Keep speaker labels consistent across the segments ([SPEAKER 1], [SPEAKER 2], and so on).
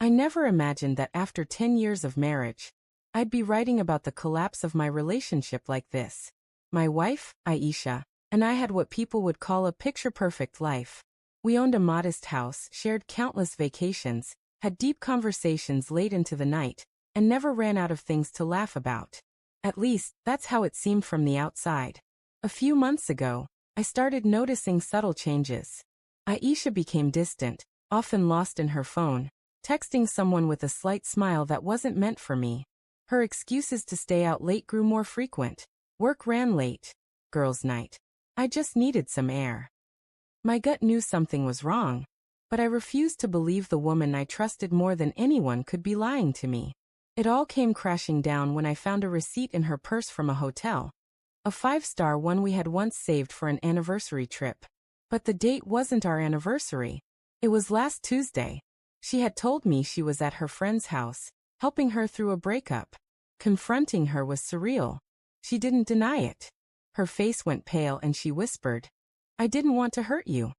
[SPEAKER 1] I never imagined that after 10 years of marriage, I'd be writing about the collapse of my relationship like this. My wife, Aisha, and I had what people would call a picture-perfect life. We owned a modest house, shared countless vacations, had deep conversations late into the night, and never ran out of things to laugh about. At least, that's how it seemed from the outside. A few months ago, I started noticing subtle changes. Aisha became distant, often lost in her phone, texting someone with a slight smile that wasn't meant for me. Her excuses to stay out late grew more frequent. Work ran late. Girls' night. I just needed some air. My gut knew something was wrong, but I refused to believe the woman I trusted more than anyone could be lying to me. It all came crashing down when I found a receipt in her purse from a hotel. A 5-star one we had once saved for an anniversary trip. But the date wasn't our anniversary. It was last Tuesday. She had told me she was at her friend's house, helping her through a breakup. Confronting her was surreal. She didn't deny it. Her face went pale and she whispered, "I didn't want to hurt you."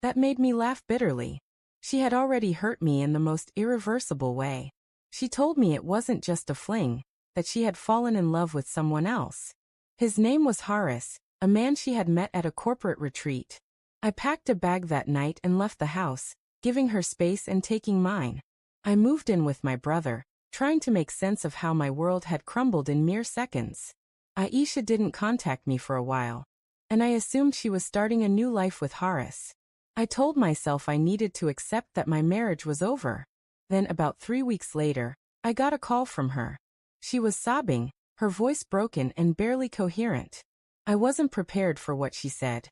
[SPEAKER 1] That made me laugh bitterly. She had already hurt me in the most irreversible way. She told me it wasn't just a fling, that she had fallen in love with someone else. His name was Horace, a man she had met at a corporate retreat. I packed a bag that night and left the house, giving her space and taking mine. I moved in with my brother, trying to make sense of how my world had crumbled in mere seconds. Aisha didn't contact me for a while, and I assumed she was starting a new life with Horace. I told myself I needed to accept that my marriage was over. Then about 3 weeks later, I got a call from her. She was sobbing, her voice broken and barely coherent. I wasn't prepared for what she said.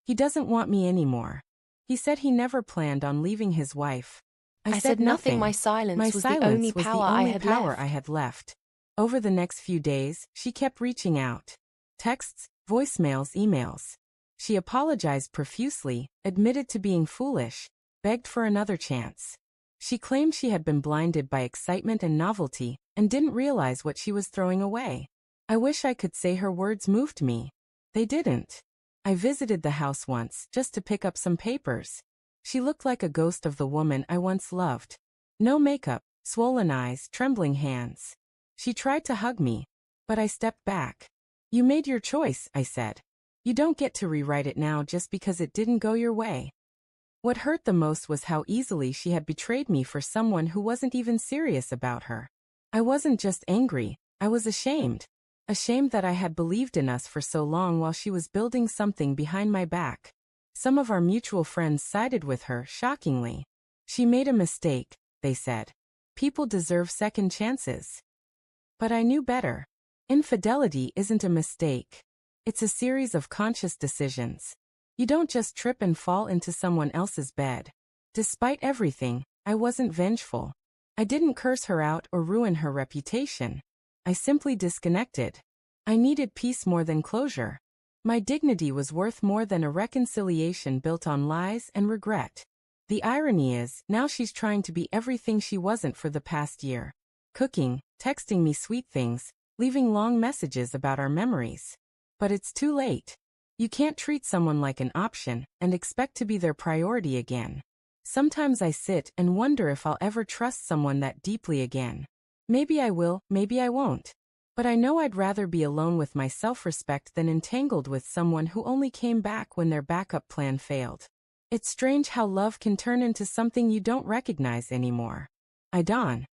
[SPEAKER 1] "He doesn't want me anymore. He said he never planned on leaving his wife." I said nothing.
[SPEAKER 2] My silence
[SPEAKER 1] My
[SPEAKER 2] was
[SPEAKER 1] silence
[SPEAKER 2] the only
[SPEAKER 1] was
[SPEAKER 2] power
[SPEAKER 1] the
[SPEAKER 2] I
[SPEAKER 1] only
[SPEAKER 2] had
[SPEAKER 1] power
[SPEAKER 2] left.
[SPEAKER 1] I had left. Over the next few days, she kept reaching out. Texts, voicemails, emails. She apologized profusely, admitted to being foolish, begged for another chance. She claimed she had been blinded by excitement and novelty, and didn't realize what she was throwing away. I wish I could say her words moved me. They didn't. I visited the house once, just to pick up some papers. She looked like a ghost of the woman I once loved. No makeup, swollen eyes, trembling hands. She tried to hug me, but I stepped back. "You made your choice," I said. "You don't get to rewrite it now just because it didn't go your way." What hurt the most was how easily she had betrayed me for someone who wasn't even serious about her. I wasn't just angry, I was ashamed. Ashamed that I had believed in us for so long while she was building something behind my back. Some of our mutual friends sided with her, shockingly. "She made a mistake," they said. "People deserve second chances." But I knew better. Infidelity isn't a mistake. It's a series of conscious decisions. You don't just trip and fall into someone else's bed. Despite everything, I wasn't vengeful. I didn't curse her out or ruin her reputation. I simply disconnected. I needed peace more than closure. My dignity was worth more than a reconciliation built on lies and regret. The irony is, now she's trying to be everything she wasn't for the past year. Cooking, texting me sweet things, leaving long messages about our memories. But it's too late. You can't treat someone like an option and expect to be their priority again. Sometimes I sit and wonder if I'll ever trust someone that deeply again. Maybe I will, maybe I won't. But I know I'd rather be alone with my self-respect than entangled with someone who only came back when their backup plan failed. It's strange how love can turn into something you don't recognize anymore. I dawn.